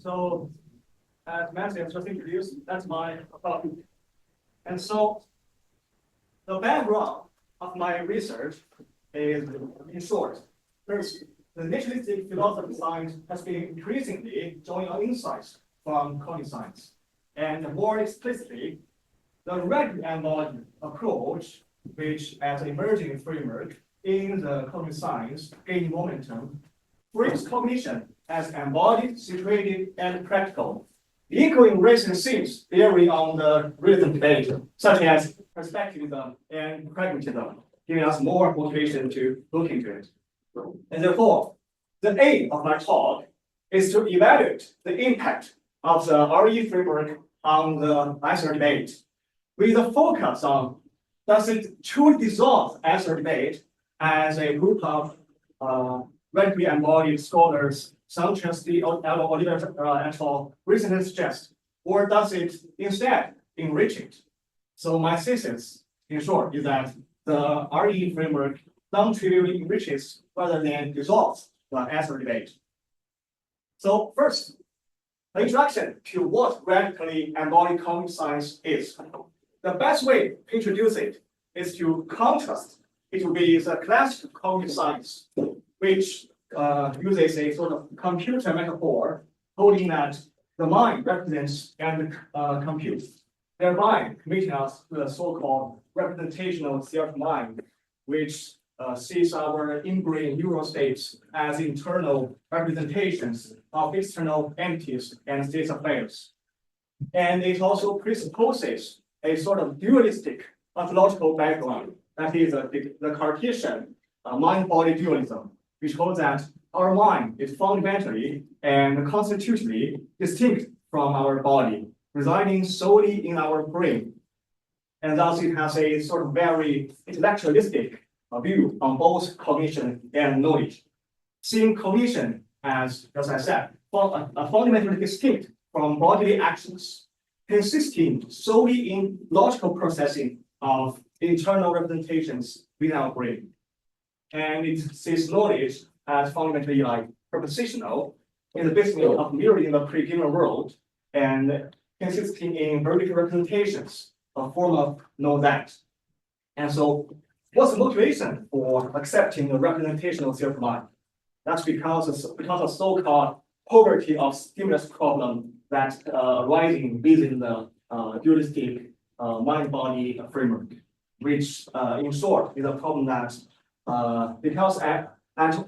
So, as Matthew has just introduced, that's my topic. And so, the background of my research is, in short, first, the naturalistic philosophy of science has been increasingly drawing on insights from cognitive science. And more explicitly, the rapid embodied approach, which as an emerging framework in the cognitive science gaining momentum, frames cognition as embodied, situated, and practical, echoing recent themes bearing on the realism debate, such as perspectivism and pragmatism, giving us more motivation to look into it. And therefore, the aim of my talk is to evaluate the impact of the RE framework on the answer debate, with a focus on does it truly dissolve answer debate as a group of radically embodied scholars, such as the Oliver et al. Recently suggest, or does it instead enrich it? So my thesis, in short, is that the RE framework non-trivially enriches rather than dissolves the answer debate. So first, the introduction to what radically embodied cognitive science is. The best way to introduce it is to contrast it with the classical cognitive science, which uses a sort of computer metaphor, holding that the mind represents and computes, thereby committing us to the so-called representational self-mind, which sees our ingrained neural states as internal representations of external entities and states of affairs. And it also presupposes a sort of dualistic ontological background, that is the Cartesian mind-body dualism, which holds that our mind is fundamentally and constitutionally distinct from our body, residing solely in our brain. And thus it has a sort of very intellectualistic view on both cognition and knowledge, seeing cognition as I said, fundamentally distinct from bodily actions, consisting solely in logical processing of internal representations within our brain. And it sees knowledge as fundamentally like propositional in the business of mirroring the pre-given world and consisting in vertical representations, a form of know that. And so what's the motivation for accepting the representational self-mind? That's because of so-called poverty of stimulus problem that's arising within the dualistic mind-body framework, which in short is a problem that because at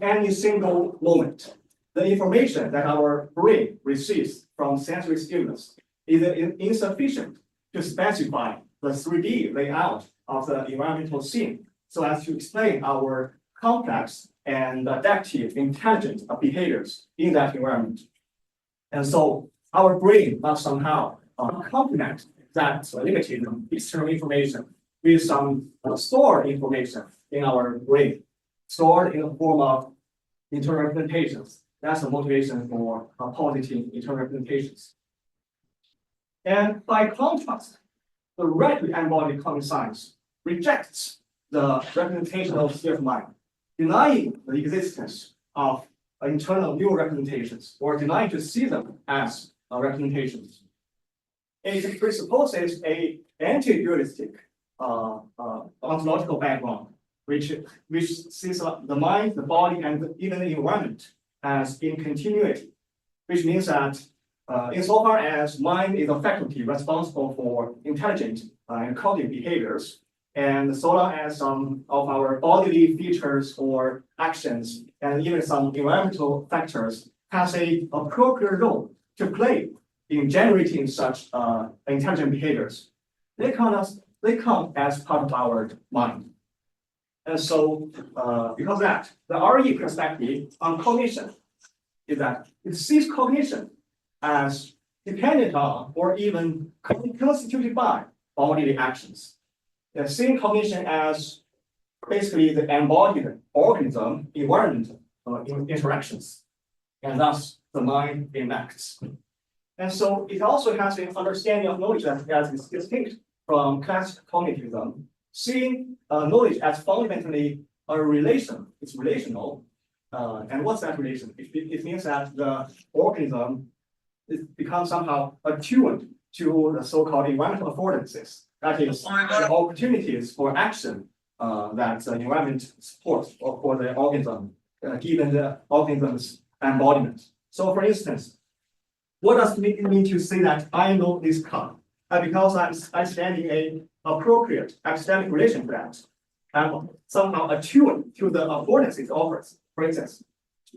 any single moment, the information that our brain receives from sensory stimulus is insufficient to specify the 3D layout of the environmental scene, so as to explain our complex and adaptive intelligent behaviors in that environment. And so our brain must somehow complement that limited external information with some stored information in our brain, stored in the form of internal representations. That's the motivation for positive internal representations. And by contrast, the radically embodied cognitive science rejects the representational self-mind, denying the existence of internal neural representations or denying to see them as representations. It presupposes an anti-dualistic ontological background, which sees the mind, the body, and even the environment as in continuity, which means that insofar as mind is a faculty responsible for intelligent and cognitive behaviors, and so long as some of our bodily features or actions and even some environmental factors has an appropriate role to play in generating such intelligent behaviors, they count as part of our mind. And so because of that, the RE perspective on cognition is that it sees cognition as dependent on or even constituted by bodily actions. Seeing cognition as basically the embodied organism environment interactions, and thus the mind enacts. And so it also has an understanding of knowledge that is distinct from classical cognitivism, seeing knowledge as fundamentally a relation, it's relational, And what's that relation? It means that the organism becomes somehow attuned to the so-called environmental affordances. That is, the opportunities for action that the environment supports for the organism, given the organism's embodiment. So, for instance, what does it mean to say that I know this cup? Because I'm standing an appropriate epistemic relation to that, I'm somehow attuned to the affordances it offers. For instance,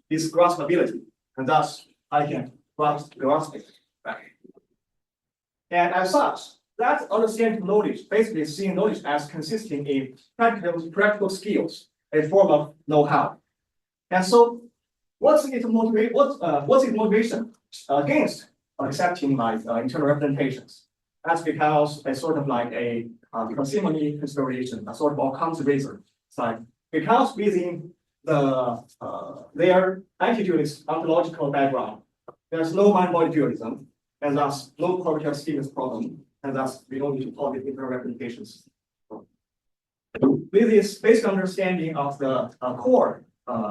this graspability, and thus I can grasp it back. And as such, that understanding knowledge, basically seeing knowledge as consisting in practical skills, a form of know-how. And so, what's its motivation against accepting like internal representations? That's because it's sort of like a parsimony consideration, a sort of all-comes reason. It's like because within the their attitude's ontological background, there's no mind-body dualism, and thus no property of schemas problem, and thus we don't need to call it internal representations. With this basic understanding of the core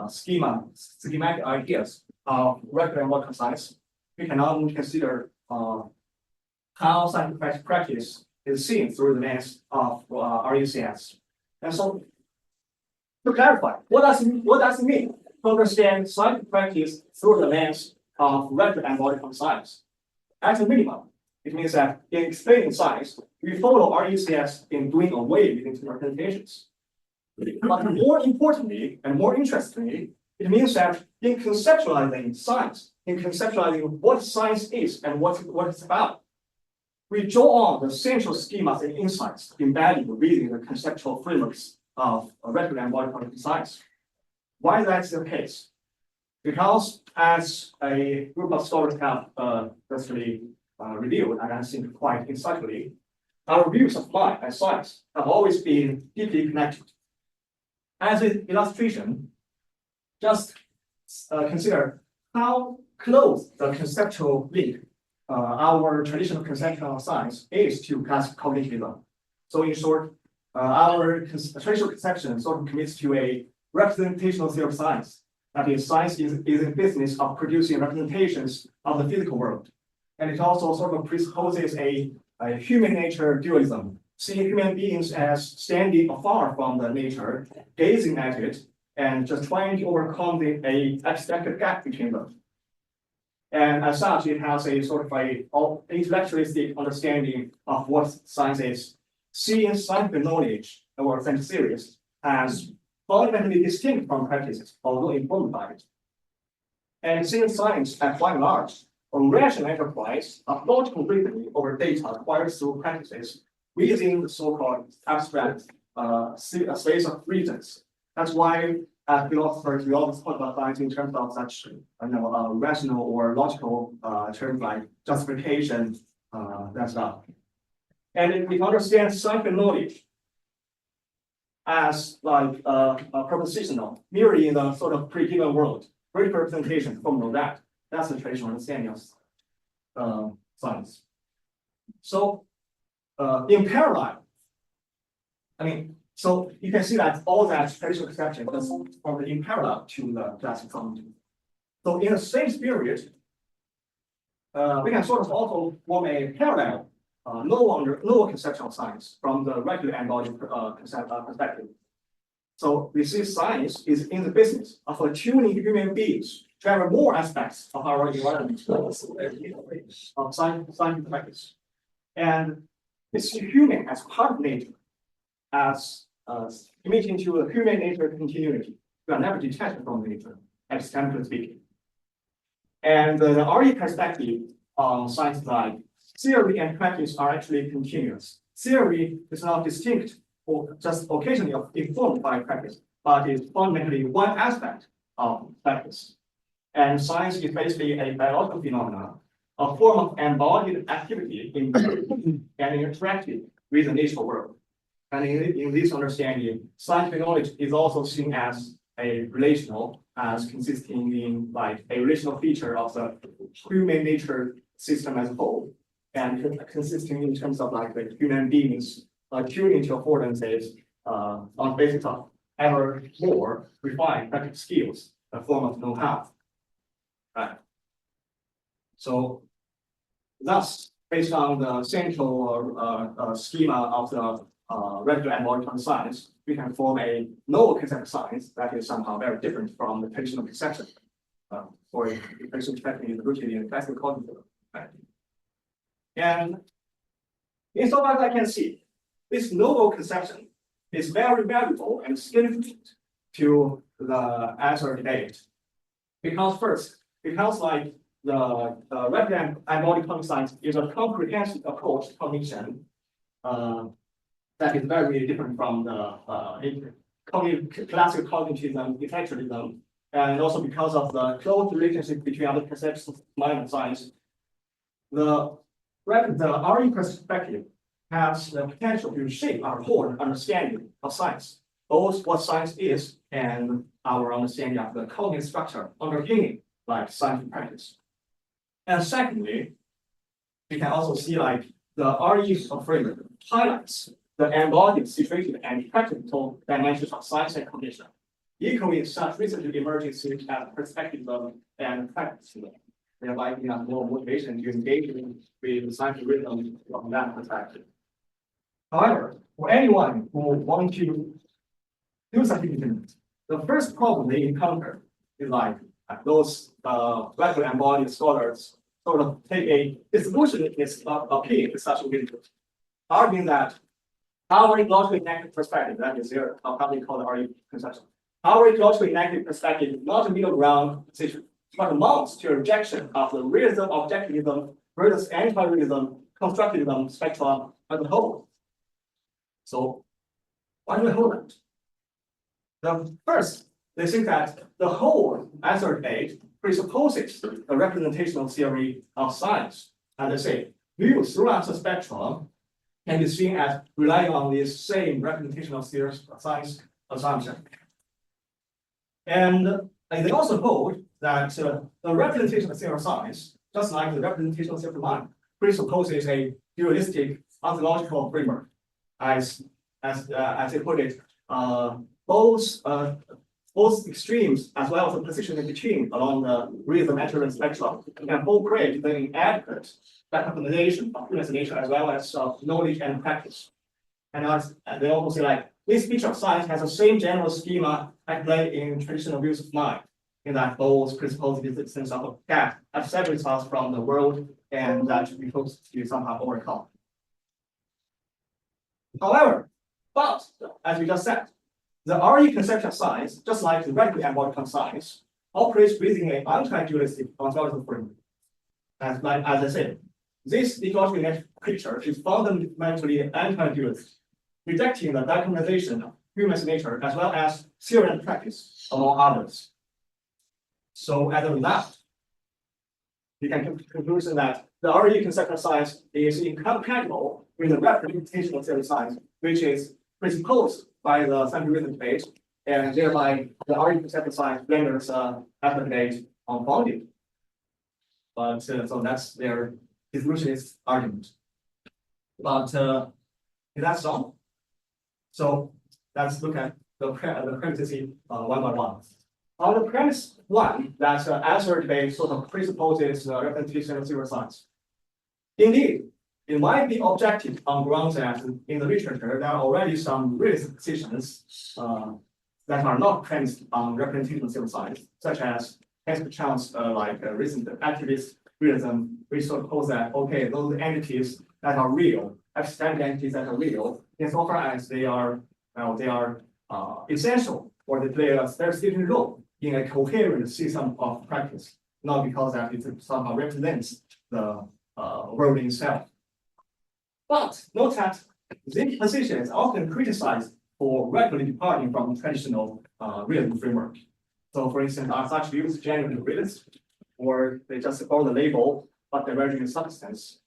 schematic ideas of regular and modern science, we can now consider how scientific practice is seen through the lens of RUCS. And so, to clarify, what does it mean to understand scientific practice through the lens of regular and modern science? At a minimum, it means that in explaining science, we follow RUCS in doing away with internal representations. But more importantly and more interestingly, it means that in conceptualizing science, in conceptualizing what science is and what it's about, we draw on the central schemas and insights embedded within the conceptual frameworks of regular and modern science. Why that's the case? Because as a group of scholars have recently reviewed, and I think quite insightfully, our views of mind and science have always been deeply connected. As an illustration, just consider how close the conceptual link our traditional conception of science is to classical cognitivism. So in short, our traditional conception sort of commits to a representational theory of science. That is, science is in business of producing representations of the physical world. And it also sort of presupposes a human nature dualism, seeing human beings as standing afar from the nature, gazing at it, and just trying to overcome a abstract gap between them. And as such, it has a sort of a intellectualistic understanding of what science is, seeing scientific knowledge or scientific theories as fundamentally distinct from practices, although informed by it. And seeing science as by and large a rational enterprise of logical reasoning over data acquired through practices within the so-called abstract space of reasons. That's why as philosophers, we always talk about science in terms of such rational or logical terms like justification, that stuff. And we understand scientific knowledge as like propositional, merely in the sort of pre-given world, great representation from that. That's the traditional understanding of science. So in parallel, so you can see that all that traditional conception is probably in parallel to the classical cognitive. So in the same period, we can sort of also form a parallel, lower conceptual science from the regular embodied perspective. So we see science is in the business of attuning human beings to have more aspects of our environment of scientific practice. And it's human as part of nature, as committing to a human nature continuity. We are never detached from nature, epistemically speaking. And the RE perspective on science like theory and practice are actually continuous. Theory is not distinct or just occasionally informed by practice, but is fundamentally one aspect of practice. And science is basically a biological phenomenon, a form of embodied activity in and interacting with the natural world. And in this understanding, scientific knowledge is also seen as a relational, as consisting in like a relational feature of the human nature system as a whole, and consisting in terms of like the human beings tuning to affordances on the basis of ever more refined practical skills a form of know-how, right? So thus, based on the central schema of the regular analytical science, we can form a novel concept of science that is somehow very different from the traditional conception. For a traditional perspective is rooted in classical cognitive. Right? And insofar as I can see, this novel conception is very valuable and significant to the answer debate. Because like the regular embodied cognitive science is a comprehensive approach to cognition that is very different from the classical cognitivism, intellectualism, and also because of the close relationship between other concepts of mind and science. The RE perspective has the potential to shape our whole understanding of science, both what science is and our understanding of the cognitive structure underpinning like scientific practice. And secondly, we can also see like the RE framework highlights the embodied, situated, and practical dimensions of science and cognition, equally such recently emerging themes as perspectivism and practicism, thereby giving us more motivation to engage with scientific rhythm from that perspective. However, for anyone who wants to do scientific reasoning, the first problem they encounter is like those regular embodied scholars sort of take a dissolutionist appeal to such reasoning, arguing that our ecologically negative perspective, that is here, I'll probably call it RE conception. Our ecologically negative perspective is not a middle ground position, but amounts to a rejection of the realism, objectivism, versus anti-realism, constructivism spectrum as a whole. So, why do we hold that? The first, they think that the whole answer debate presupposes the representational theory of science. And they say, views throughout the spectrum can be seen as relying on this same representational theory of science assumption. And they also hold that the representational theory of science, just like the representational theory of mind, presupposes a dualistic ontological framework. As they put it, both extremes as well as the position in between along the realism and spectrum can both create the inadequate recognition of human nature as well as knowledge and practice. And they also say like this feature of science has the same general schema at play in traditional views of mind, in that both presuppose the existence of a gap that separates us from the world and that we hope to somehow overcome. However, but as we just said, the RE conception of science, just like the regular embodied science, operates within an anti-dualistic ontological framework. As I said, this ecological picture is fundamentally anti-dualistic, rejecting the dichotomization of human nature as well as theory and practice, among others. So as a result, we can come to the conclusion that the RE conception of science is incompatible with the representational theory of science, which is presupposed by the scientific realism debate, and thereby the RE conception of science renders the debate unfounded. But so that's their dissolutionist argument. But is that so? So let's look at the premises one by one. On the premise one, that answer debate sort of presupposes the representation of theory of science. Indeed, it might be objective on grounds that in the literature there are already some realist positions that are not premised on representation theory of science, such as Chance like recent activist realism, which suppose that okay, those entities that are real, epistemic entities that are real, insofar as they are essential or they play a very significant role in a coherent system of practice, not because that it somehow represents the world itself. But note that this position is often criticized for regularly departing from traditional realism framework. So, for instance, are such views genuinely realist, or they just follow the label, but diverging in substance?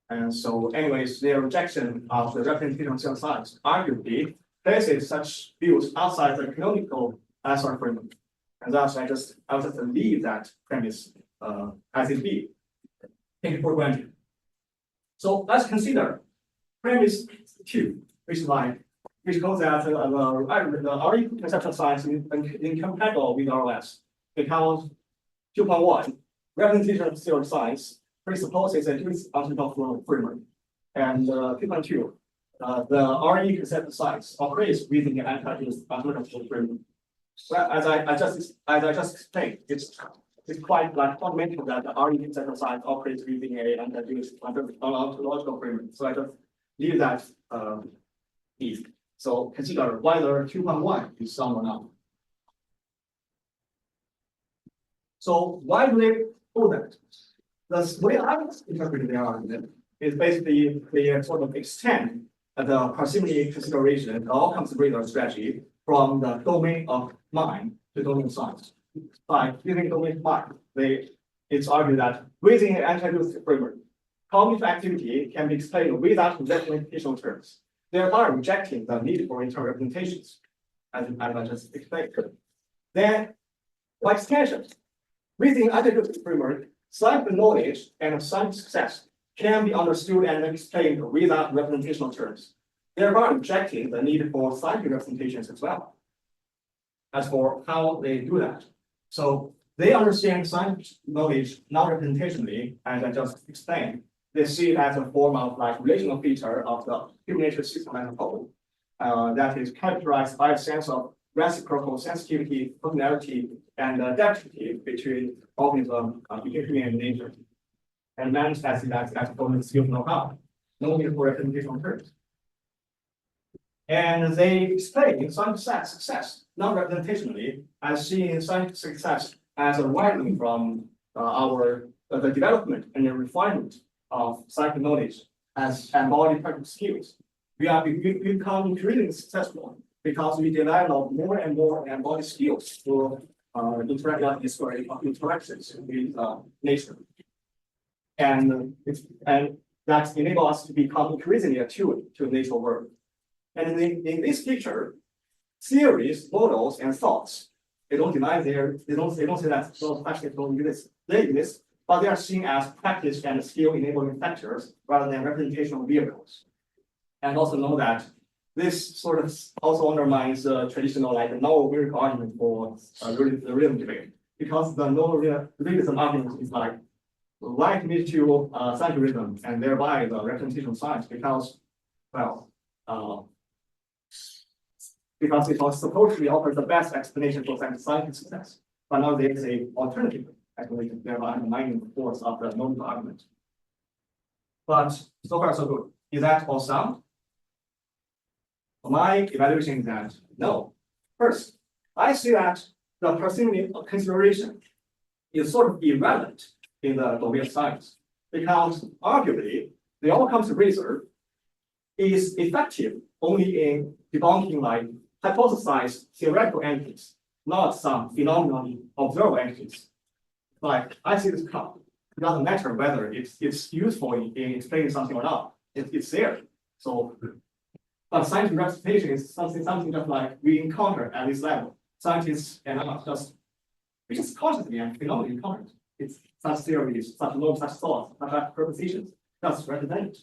And so, anyways, their rejection of the representation of science arguably places such views outside the canonical answer framework. And thus, I'll just leave that premise as it be. Take it for granted. So let's consider premise 2, which calls that the RE conceptual science is incompatible with ROS. because 2.1, representation of theory science presupposes a two-ontological framework. And 2.2, the RE concept science operates within the anti-ontological framework. Well, as I just explained, it's quite like fundamental that the RE concept science operates within a anti-ontological framework. So I just leave that easy. So consider whether 2.1 is sound or not. So why do they do that? The way I interpret their argument is basically they sort of extend the parsimony consideration, the outcomes radar strategy from the domain of mind to domain of science. By using domain of mind, it's argued that within an anti-dualistic framework, cognitive activity can be explained without representational terms, thereby rejecting the need for internal representations, as I just explained. Then, by extension, within anti-dualistic framework, scientific knowledge and scientific success can be understood and explained without representational terms, thereby rejecting the need for scientific representations as well. As for how they do that, so they understand scientific knowledge non-representationally, as I just explained. They see it as a form of like relational feature of the human nature system as a whole, that is characterized by a sense of reciprocal sensitivity, familiarity, and adaptivity between organism, between human and nature, and manifests it as component skill know-how, no need for representational terms. And they explain scientific success non-representationally as seeing scientific success as a widening from the development and the refinement of scientific knowledge as embodied practical skills. We become increasingly successful because we develop more and more embodied skills to interact interactions with nature. And that enables us to become increasingly attuned to the natural world. And in this picture, theories, models, and thoughts, they don't say that those actually don't exist. They exist, but they are seen as practice and skill enabling factors rather than representational vehicles. And also know that this sort of also undermines the traditional like novel empirical argument for the realism debate, because the novel realism argument is like right mid to scientificism and thereby the representational science, because because it was supposedly offers the best explanation for scientific success, but now there is a alternative explanation, thereby undermining the force of the novel argument. But so far so good. Is that all sound? My evaluation is that no. First, I see that the parsimony consideration is sort of irrelevant in the domain of science, because arguably the outcomes research is effective only in debunking like hypothesized theoretical entities, not some phenomenally observable entities. Like I see this cup, it doesn't matter whether it's useful in explaining something or not. It's there. So, but scientific representation is something just like we encounter at this level. Scientists and us we just consciously and phenomenally encounter. It's such theories, such laws, such thoughts, such propositions, just represented.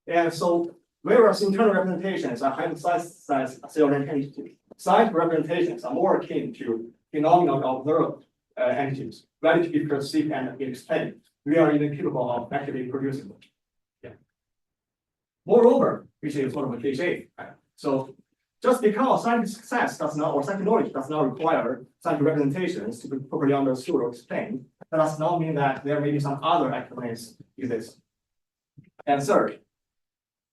And so, whereas internal representations are hypothesized theoretical entities, scientific representations are more akin to phenomenal observed entities, ready to be perceived and explained. We are even capable of actually producing them. Yeah. Moreover, which is sort of a cliche, right? So just because scientific success does not, or scientific knowledge does not require scientific representations to be properly understood or explained, that does not mean that there may be some other explanations exist. And third,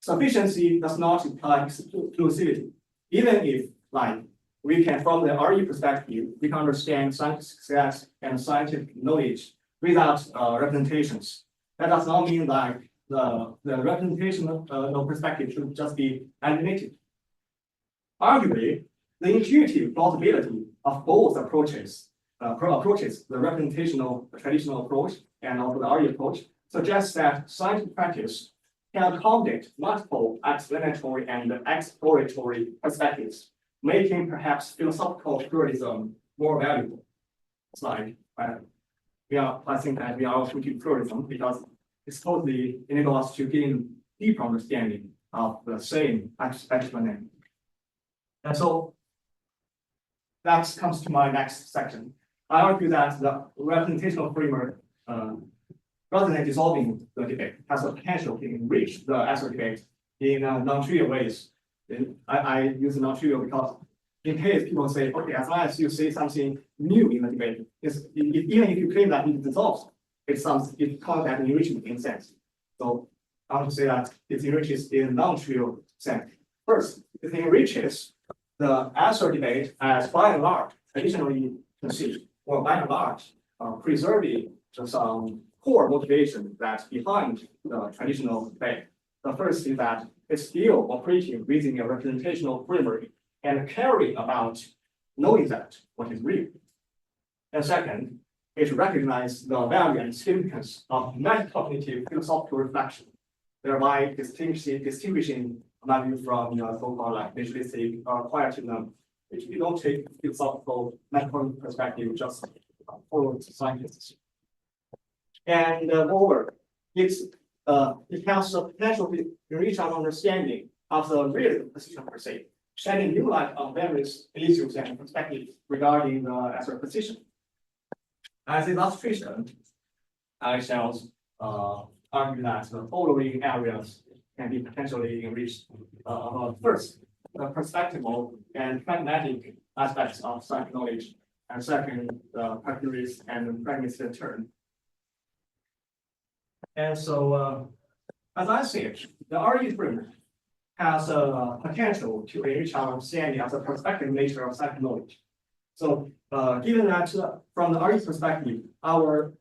sufficiency does not imply exclusivity. Even if, like, we can, from the RE perspective, we can understand scientific success and scientific knowledge without representations. That does not mean that the representational perspective should just be eliminated. Arguably, the intuitive plausibility of both approaches, the representational, the traditional approach, and also the RE approach, suggests that scientific practice can accommodate multiple explanatory and exploratory perspectives, making perhaps philosophical pluralism more valuable. It's like I think that we are also to pluralism because it supposedly enables us to gain deeper understanding of the same explanation. And so that comes to my next section. I argue that the representational framework, rather than dissolving the debate, has the potential to enrich the answer debate in non-trivial ways. I use non-trivial because in case people say, okay, as long as you say something new in the debate, even if you claim that it dissolves, it counts as enrichment in a sense. So I want to say that it enriches in non-trivial sense. First, it enriches the answer debate as by and large traditionally conceived, or by and large preserving some core motivation that's behind the traditional debate. The first is that it's still operating within a representational framework and caring about knowing that what is real. And second, it recognizes the value and significance of metacognitive philosophical reflection, thereby distinguishing value from so-called like naturalistic or quietism, which we don't take philosophical metacognitive perspective just follow scientists. And moreover, it has the potential to enrich our understanding of the realism position per se, shedding new light on various issues and perspectives regarding the answer position. As illustration, I shall argue that the following areas can be potentially enriched. First, the perspectival and pragmatic aspects of scientific knowledge, and second, the practice and pragmatic turn. And so, as I see it, the RE framework has a potential to enrich our understanding of the perspective nature of scientific knowledge. So, given that from the RE perspective, our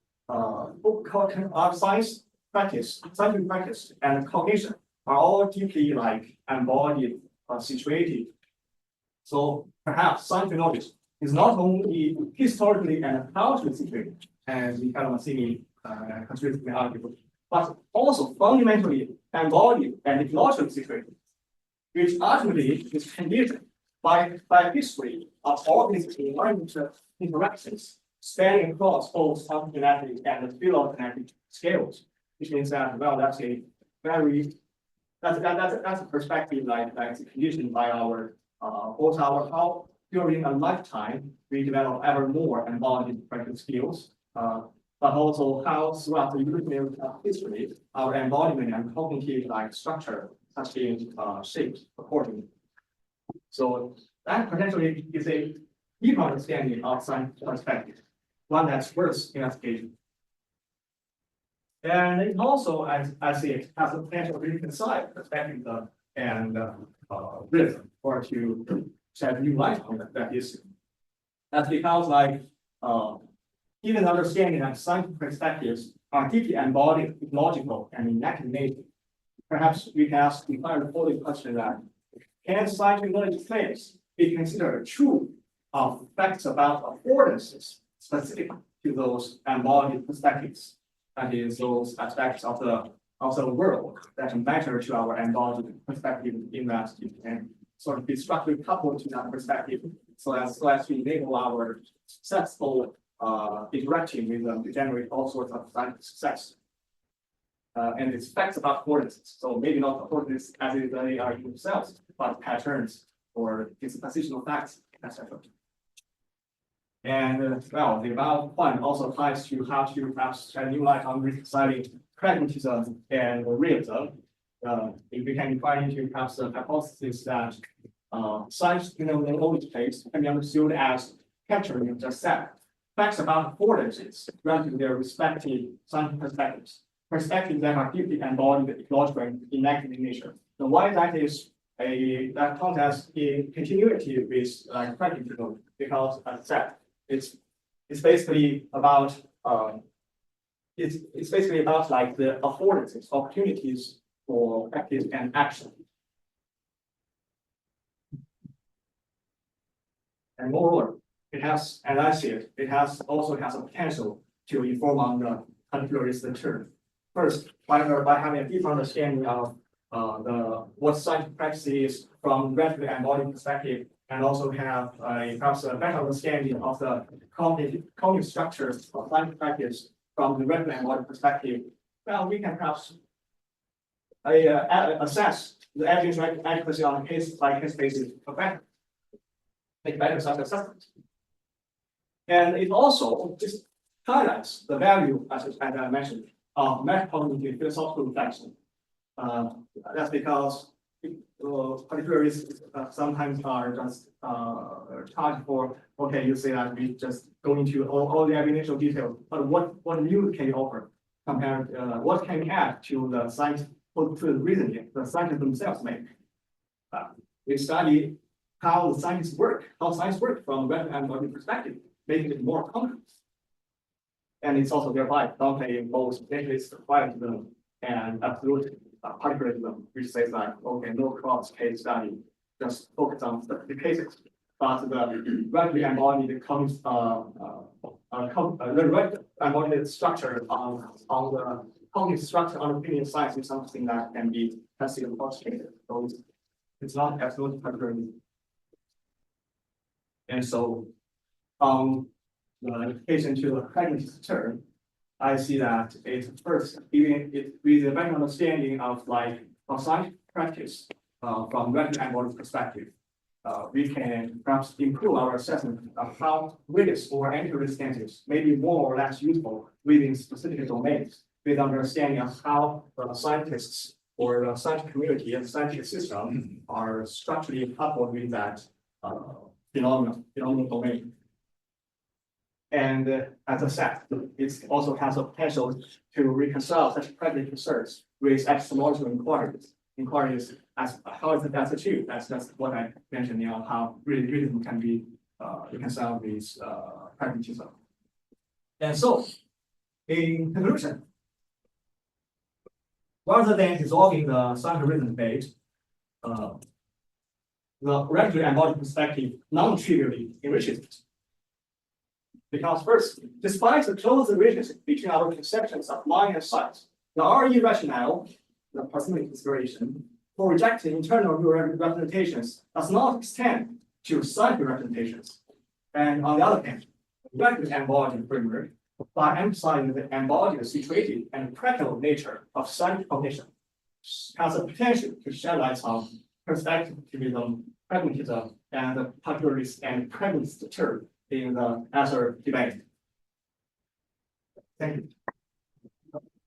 science practice, scientific practice, and cognition are all deeply like embodied, situated. So perhaps scientific knowledge is not only historically and culturally situated, as we kind of see constitutionally argued, but also fundamentally embodied and ecologically situated, which ultimately is conditioned by history of all these environmental interactions spanning across both ontogenetic and phylogenetic scales, which means that well, that's a very that's a perspective like conditioned by our both our how during a lifetime we develop ever more embodied practical skills, but also how throughout the evolutionary history our embodiment and cognitive like structure has been shaped accordingly. So that potentially is a deeper understanding of science perspective, one that's worth investigation. And it also, as I see it, has the potential to reconcile perspective and rhythm, or to shed new light on that issue. That's because, like, even understanding that scientific perspectives are deeply embodied, logical, and enacted in nature. Perhaps we can ask the following question: that can scientific knowledge claims be considered true of facts about affordances specific to those embodied perspectives? That is, those aspects of the world that matter to our embodied perspective in that you can sort of be structurally coupled to that perspective, so as to enable our successful interacting with them to generate all sorts of scientific success. And it's facts about affordances. So maybe not affordances as they are in themselves, but patterns or dispositional facts, etc. And well, the above point also applies to how to perhaps shed new light on reconciling pragmatism and realism. If we can inquire into perhaps the hypothesis that science knowledge claims can be understood as capturing just that facts about affordances relative to their respective scientific perspectives that are deeply embodied, ecological, and enacted in nature. So why that is that contest in continuity with pragmatism, because as I said, it's basically about it's basically about like the affordances, opportunities for practice and action. And moreover, it has, as I see it, it also has a potential to inform on the contemporary term. First, by having a deeper understanding of what scientific practice is from relatively embodied perspective, and also have perhaps a better understanding of the cognitive structures of scientific practice from the relatively embodied perspective. Well, we can perhaps assess the evidence adequacy on a case-by-case basis better. make better self-assessment. And it also just highlights the value, as I mentioned, of metacognitive philosophical reflection. That's because particularists sometimes are just charged for, okay, you say that we just go into all the initial details, but what new can you offer compared, what can you add to the science, to the reasoning the scientists themselves make? We study how science work from a random antibody perspective, making it more concrete. And it's also thereby downplaying both naturalist quietism and absolute particularism, which says that, okay, no cross case study, just focus on the cases. But the radically embodied the right embodied structure on the cognitive structure on opinion science is something that can be tested in cross cases. So it's not absolute particularism. And so the application to the pragmatist term, I see that it's first giving it with a better understanding of like scientific practice from radically embodied perspective. We can perhaps improve our assessment of how risk or anti-risk incentives may be more or less useful within specific domains, with understanding of how scientists or the scientific community and scientific system are structurally coupled with that phenomenal domain. And as I said, it also has a potential to reconcile such pragmatic research with epistemological inquiries as how is that achieved. That's what I mentioned, how realism can be reconciled with pragmatism. And so, in conclusion, rather than dissolving the scientific realism debate, the radically embodied perspective non-trivially enriches it. Because first, despite the close relationship between our conceptions of mind and sight, the RE rationale, the parsimonic consideration, for rejecting internal representations does not extend to scientific representations. And on the other hand, the radically embodied framework, by emphasizing the embodied, situated, and practical nature of scientific cognition, has the potential to shed light on perspectivism, pragmatism, and the particularist and pragmatist term in the answer debate. Thank you.